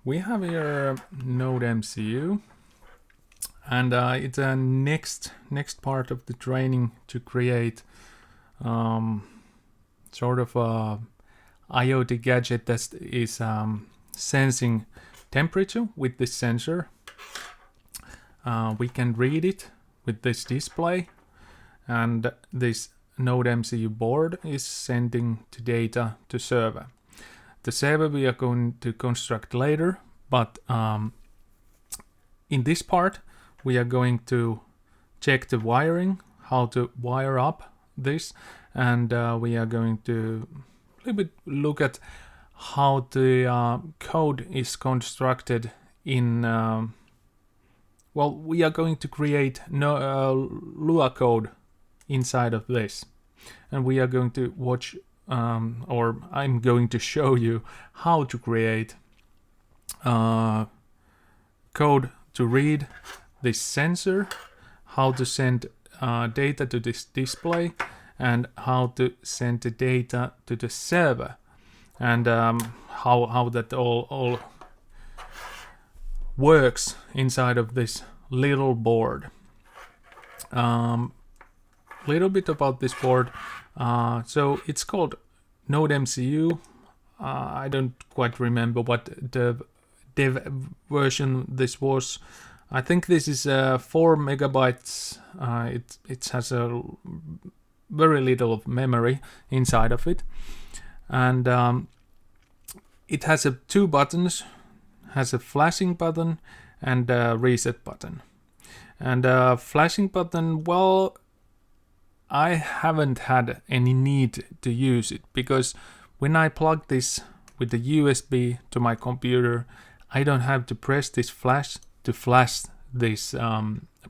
We have here NodeMCU, and it's a next part of the training to create sort of a IoT gadget that is sensing temperature with this sensor. We can read it with this display, and this NodeMCU board is sending the data to server. The server we are going to construct later, but in this part we are going to check the wiring, how to wire up this, and we are going to a little bit look at how the code is constructed in well, we are going to create Lua code inside of this, and we are going to watch or I'm going to show you how to create code to read this sensor, how to send data to this display, and how to send the data to the server, and how that all works inside of this little board. Little bit about this board. So it's called NodeMCU. I don't quite remember what the dev version this was. I think this is 4 megabytes. It has a very little of memory inside of it, and it has 2 buttons. Has a flashing button and a reset button. And flashing button, well, I haven't had any need to use it, because when I plug this with the USB to my computer, I don't have to press this flash to flash this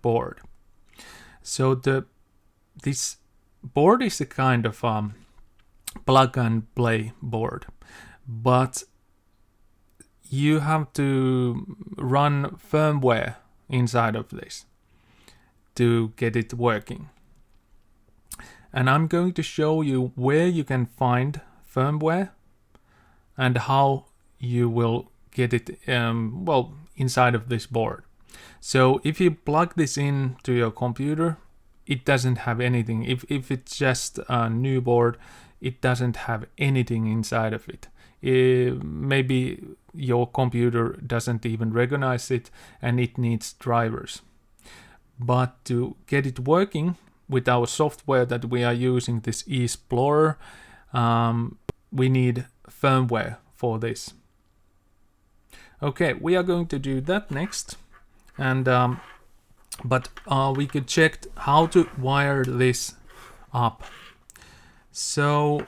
board. So this board is a kind of plug and play board, but you have to run firmware inside of this to get it working. And I'm going to show you where you can find firmware and how you will get it well inside of this board. So if you plug this into your computer, it doesn't have anything. If it's just a new board, it doesn't have anything inside of it. Maybe your computer doesn't even recognize it, and it needs drivers. But to get it working with our software that we are using, this eXplorer, we need firmware for this. Okay, we are going to do that next, and but we could check how to wire this up. So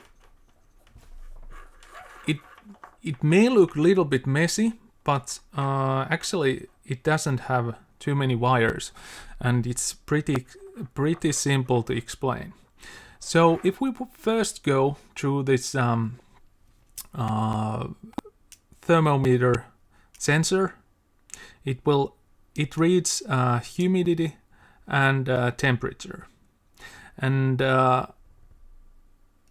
it may look a little bit messy, but actually it doesn't have too many wires, and it's pretty simple to explain. So if we first go through this thermometer sensor, it reads humidity and temperature, and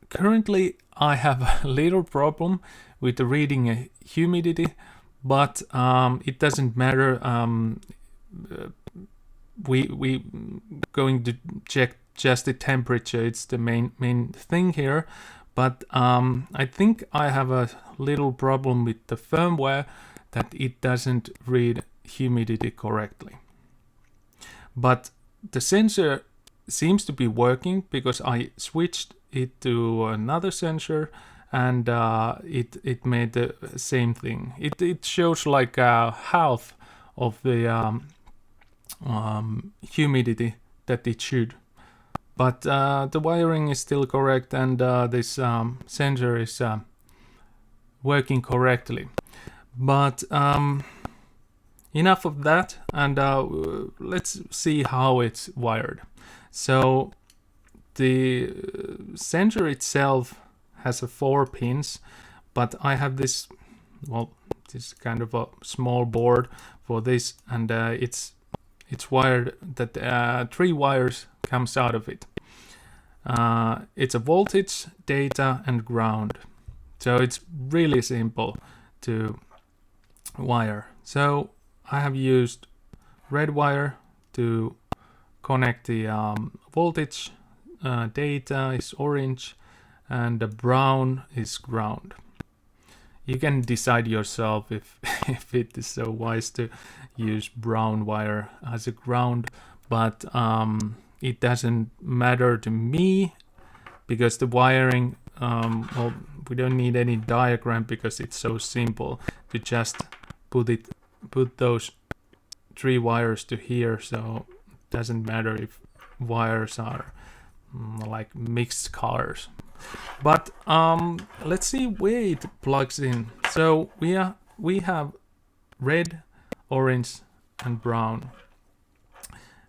currently I have a little problem with reading humidity, but it doesn't matter. We going to check just the temperature. It's the main thing here, but I think I have a little problem with the firmware that it doesn't read humidity correctly. But the sensor seems to be working, because I switched it to another sensor, and it made the same thing. It shows like half of the humidity that it should, but the wiring is still correct, and this sensor is working correctly. But enough of that, and let's see how it's wired. So the sensor itself has 4 pins, but I have this, well, this kind of a small board for this, and it's wired that 3 wires comes out of it. It's a voltage, data, and ground. So it's really simple to wire. So I have used red wire to connect the voltage, data is orange, and the brown is ground. You can decide yourself if, if it is so wise to use brown wire as a ground, but it doesn't matter to me because the wiring, well, we don't need any diagram because it's so simple to just put those 3 wires to here, so it doesn't matter if wires are like mixed colors. But let's see where it plugs in. So we have red, orange, and brown.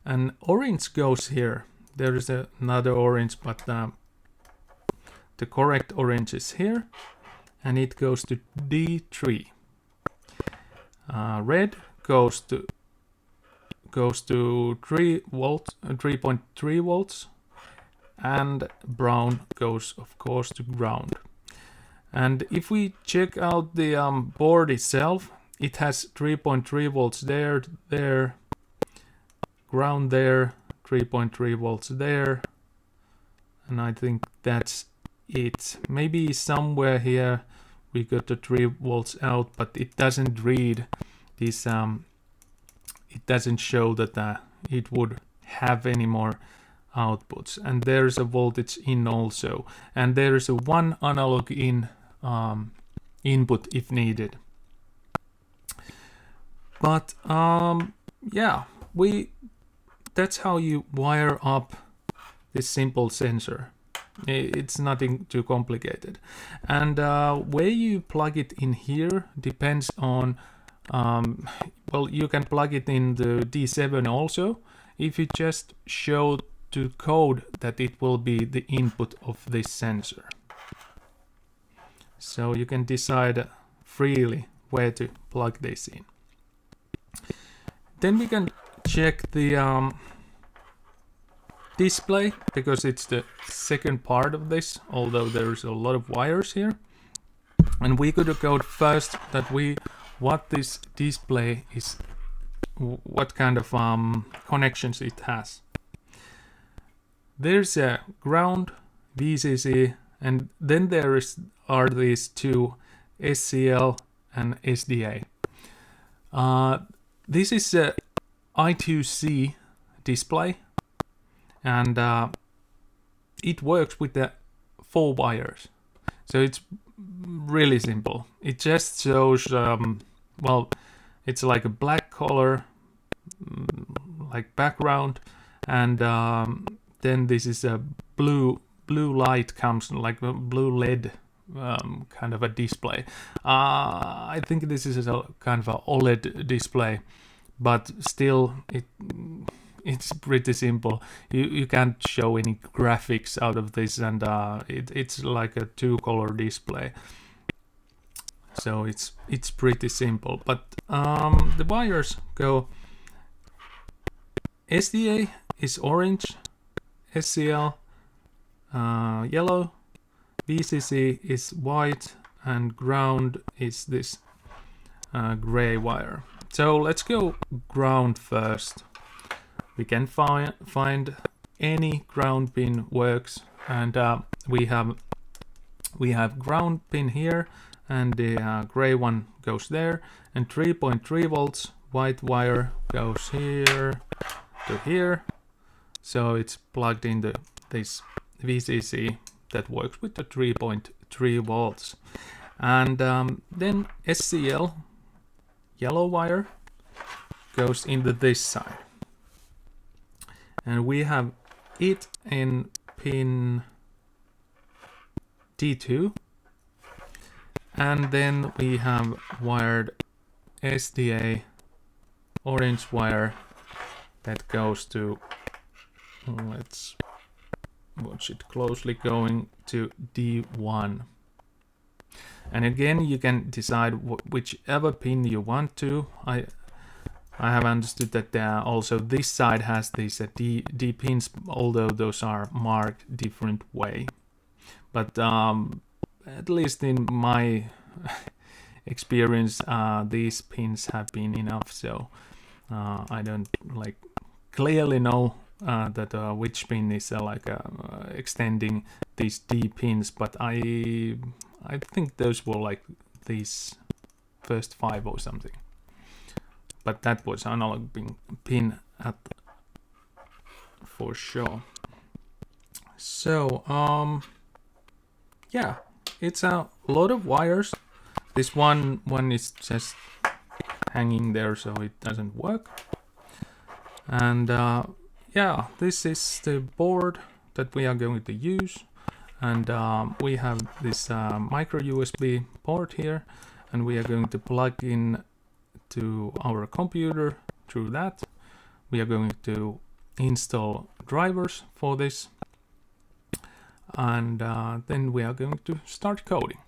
And orange goes here. There is another orange, but the correct orange is here, and it goes to D3. Red goes to 3 volts, 3.3 volts. And brown goes of course to ground. And if we check out the board itself, it has 3.3 volts there, ground there, 3.3 volts there, and I think that's it. Maybe somewhere here we got the 3 volts out, but it doesn't read this, it doesn't show that it would have any more outputs. And there's a voltage in also, and there is a 1 analog in input if needed. But yeah, that's how you wire up this simple sensor. It's nothing too complicated. And where you plug it in here depends on, well, you can plug it in the D7 also if you just show to code that it will be the input of this sensor. So you can decide freely where to plug this in. Then we can check the display, because it's the second part of this, although there's a lot of wires here. And we could code first that what this display is, what kind of connections it has. There's a ground, VCC, and then are these 2, SCL and SDA. This is a I2C display, and it works with the 4 wires. So it's really simple. It just shows, well, it's like a black color, like background, and then this is a blue light comes, like a blue LED kind of a display. I think this is a kind of a OLED display, but still it's pretty simple. You can't show any graphics out of this, and it's like a 2-color display. So it's pretty simple. But the wires go, SDA is orange, SCL yellow, VCC is white, and ground is this gray wire. So let's go ground first. We can find any ground pin works, and we have ground pin here, and the gray one goes there, and 3.3 volts white wire goes here to here. So it's plugged into this VCC that works with the 3.3 volts. And then SCL, yellow wire, goes into this side. And we have it in pin D2. And then we have wired SDA, orange wire, that goes to, let's watch it closely, going to D1. And again, you can decide whichever pin you want to. I have understood that also this side has these D pins, although those are marked different way. But at least in my experience, these pins have been enough. So I don't like clearly know that which pin is extending these D pins, but I think those were like these first 5 or something. But that was analog pin for sure. So yeah, it's a lot of wires. This one is just hanging there, so it doesn't work. And yeah, this is the board that we are going to use. And we have this micro USB port here, and we are going to plug in to our computer through that. We are going to install drivers for this, and then we are going to start coding.